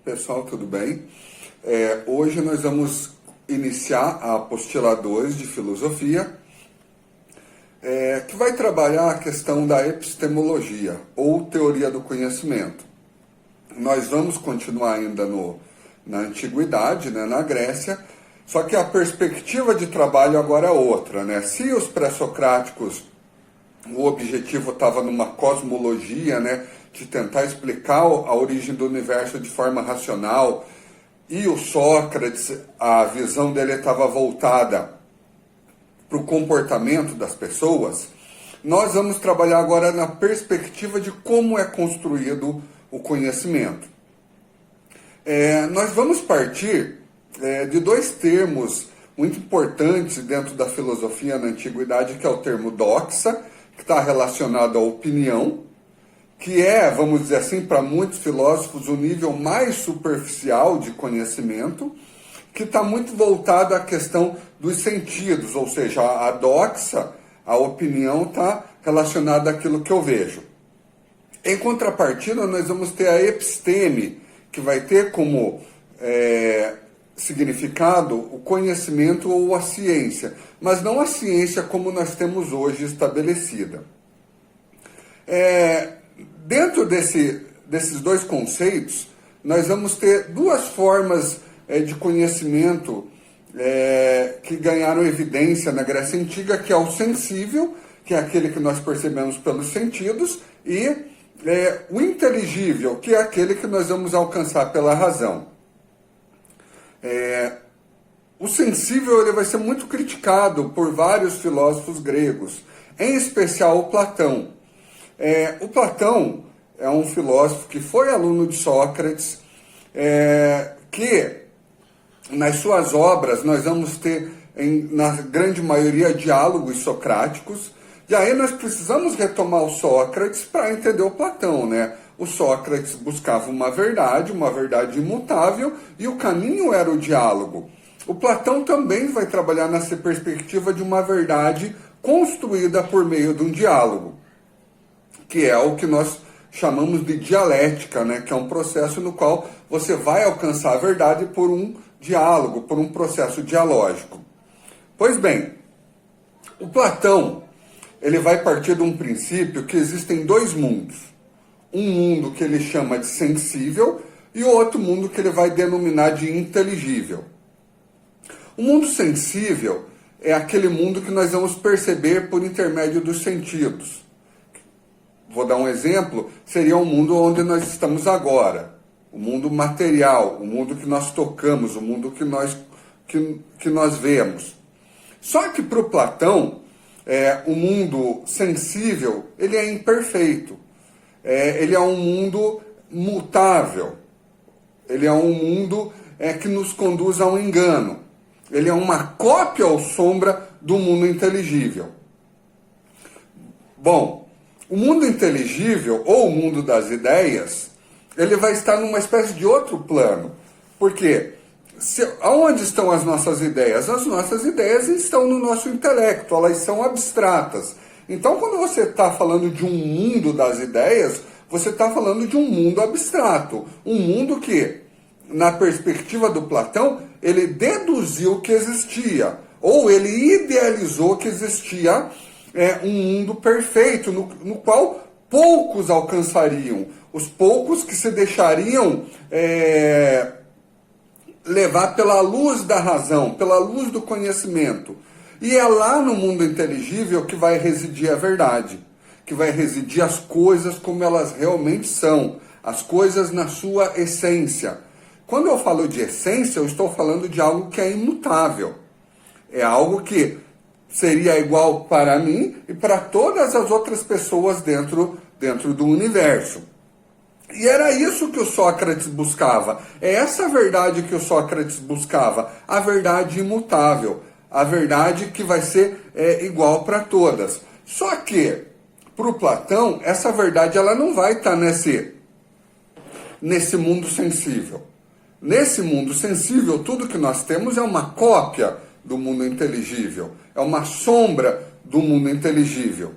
Pessoal, tudo bem? Hoje nós vamos iniciar a apostila 2 de filosofia, que vai trabalhar a questão da epistemologia, ou teoria do conhecimento. Nós vamos continuar ainda na antiguidade, né, na Grécia, só que a perspectiva de trabalho agora é outra, né? Se os pré-socráticos, o objetivo estava numa cosmologia, né, de tentar explicar a origem do universo de forma racional, e o Sócrates, a visão dele estava voltada para o comportamento das pessoas, nós vamos trabalhar agora na perspectiva de como é construído o conhecimento. Nós vamos partir de dois termos muito importantes dentro da filosofia na antiguidade, que é o termo doxa, que está relacionado à opinião, que é, vamos dizer assim, para muitos filósofos, o nível mais superficial de conhecimento, que está muito voltado à questão dos sentidos, ou seja, a doxa, a opinião, está relacionada àquilo que eu vejo. Em contrapartida, nós vamos ter a episteme, que vai ter como significado o conhecimento ou a ciência, mas não a ciência como nós temos hoje estabelecida. Dentro desses dois conceitos, nós vamos ter duas formas de conhecimento que ganharam evidência na Grécia Antiga, que é o sensível, que é aquele que nós percebemos pelos sentidos, e o inteligível, que é aquele que nós vamos alcançar pela razão. O sensível ele vai ser muito criticado por vários filósofos gregos, em especial o Platão. O Platão é um filósofo que foi aluno de Sócrates, que nas suas obras nós vamos ter, na grande maioria, diálogos socráticos, e aí nós precisamos retomar o Sócrates para entender o Platão, né? O Sócrates buscava uma verdade imutável, e o caminho era o diálogo. O Platão também vai trabalhar nessa perspectiva de uma verdade construída por meio de um diálogo, que é o que nós chamamos de dialética, né? Que é um processo no qual você vai alcançar a verdade por um diálogo, por um processo dialógico. Pois bem, o Platão ele vai partir de um princípio que existem dois mundos. Um mundo que ele chama de sensível e outro mundo que ele vai denominar de inteligível. O mundo sensível é aquele mundo que nós vamos perceber por intermédio dos sentidos. Vou dar um exemplo, seria o mundo onde nós estamos agora. O mundo material, o mundo que nós tocamos, o mundo que nós vemos. Só que para o Platão, o mundo sensível, ele é imperfeito. Ele é um mundo mutável. Ele é um mundo que nos conduz ao engano. Ele é uma cópia ou sombra do mundo inteligível. Bom, o mundo inteligível, ou o mundo das ideias, ele vai estar numa espécie de outro plano. Por quê? Aonde estão as nossas ideias? As nossas ideias estão no nosso intelecto, elas são abstratas. Então, quando você está falando de um mundo das ideias, você está falando de um mundo abstrato. Um mundo que, na perspectiva do Platão, ele deduziu que existia, ou ele idealizou que existia um mundo perfeito, no qual poucos alcançariam. Os poucos que se deixariam levar pela luz da razão, pela luz do conhecimento. E é lá no mundo inteligível que vai residir a verdade, que vai residir as coisas como elas realmente são, as coisas na sua essência. Quando eu falo de essência, eu estou falando de algo que é imutável. É algo que seria igual para mim e para todas as outras pessoas dentro do universo. E era isso que o Sócrates buscava. É essa verdade que o Sócrates buscava. A verdade imutável. A verdade que vai ser igual para todas. Só que, para o Platão, essa verdade ela não vai estar nesse mundo sensível. Nesse mundo sensível, tudo que nós temos é uma cópia do mundo inteligível. É uma sombra do mundo inteligível.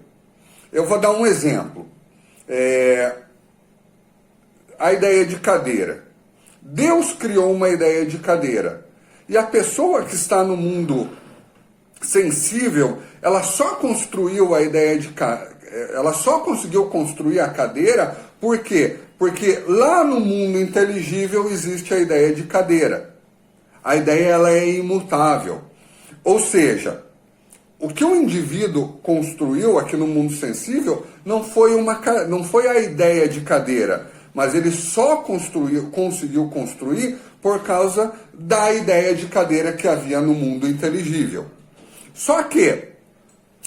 Eu vou dar um exemplo. A ideia de cadeira. Deus criou uma ideia de cadeira. E a pessoa que está no mundo sensível, ela só construiu a ideia de ela só conseguiu construir a cadeira por quê? Porque lá no mundo inteligível existe a ideia de cadeira. A ideia ela é imutável. Ou seja, o que o indivíduo construiu aqui no mundo sensível não foi a ideia de cadeira, mas ele só conseguiu construir por causa da ideia de cadeira que havia no mundo inteligível. Só que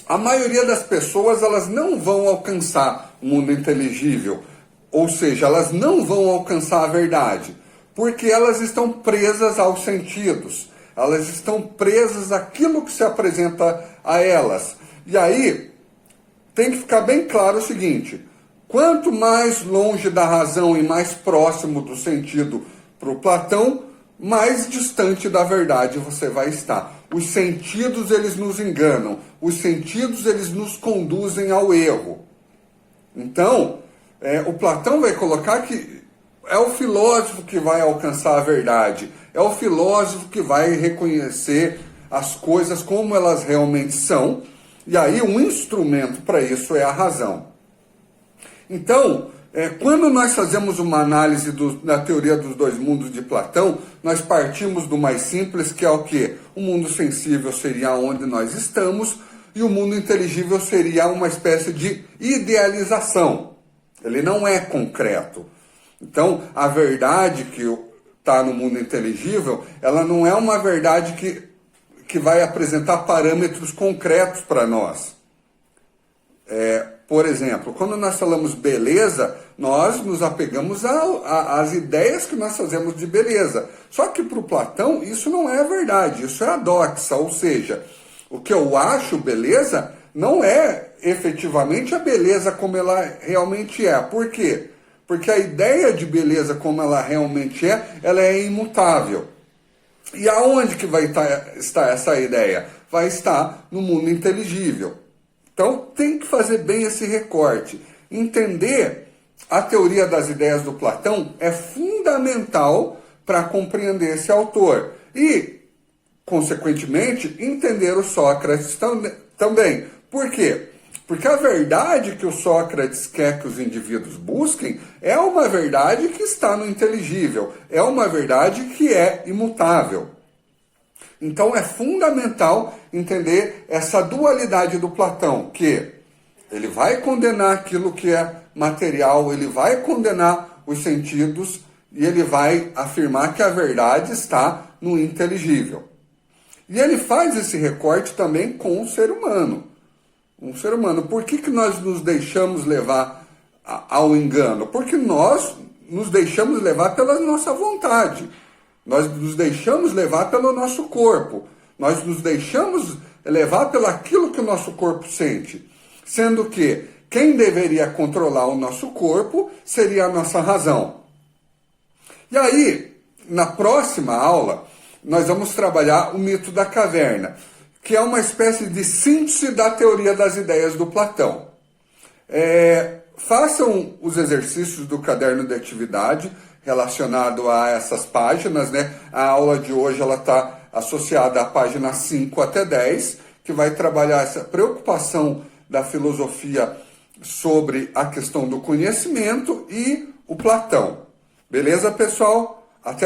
a maioria das pessoas elas não vão alcançar o mundo inteligível, ou seja, elas não vão alcançar a verdade, porque elas estão presas aos sentidos, elas estão presas àquilo que se apresenta a elas. E aí tem que ficar bem claro o seguinte: quanto mais longe da razão e mais próximo do sentido para o Platão, mais distante da verdade você vai estar. Os sentidos eles nos enganam, os sentidos eles nos conduzem ao erro. Então, o Platão vai colocar que é o filósofo que vai alcançar a verdade, é o filósofo que vai reconhecer as coisas como elas realmente são, e aí um instrumento para isso é a razão. Então, quando nós fazemos uma análise da teoria dos dois mundos de Platão, nós partimos do mais simples, que é o quê? O mundo sensível seria onde nós estamos, e o mundo inteligível seria uma espécie de idealização. Ele não é concreto. Então, a verdade que está no mundo inteligível, ela não é uma verdade que vai apresentar parâmetros concretos para nós. Por exemplo, quando nós falamos beleza, nós nos apegamos às ideias que nós fazemos de beleza. Só que para o Platão isso não é verdade, isso é a doxa, ou seja, o que eu acho beleza não é efetivamente a beleza como ela realmente é. Por quê? Porque a ideia de beleza como ela realmente ela é imutável. E aonde que vai estar essa ideia? Vai estar no mundo inteligível. Então tem que fazer bem esse recorte. Entender a teoria das ideias do Platão é fundamental para compreender esse autor. E, consequentemente, entender o Sócrates também. Por quê? Porque a verdade que o Sócrates quer que os indivíduos busquem é uma verdade que está no inteligível, é uma verdade que é imutável. Então é fundamental entender essa dualidade do Platão, que ele vai condenar aquilo que é material, ele vai condenar os sentidos e ele vai afirmar que a verdade está no inteligível. E ele faz esse recorte também com o ser humano. Um ser humano. Por que nós nos deixamos levar ao engano? Porque nós nos deixamos levar pela nossa vontade. Nós nos deixamos levar pelo nosso corpo. Nós nos deixamos levar pelo aquilo que o nosso corpo sente. Sendo que quem deveria controlar o nosso corpo seria a nossa razão. E aí, na próxima aula, nós vamos trabalhar o mito da caverna, que é uma espécie de síntese da teoria das ideias do Platão. Façam os exercícios do caderno de atividade relacionado a essas páginas, né? A aula de hoje está associada à página 5 até 10, que vai trabalhar essa preocupação da filosofia sobre a questão do conhecimento e o Platão. Beleza, pessoal? Até a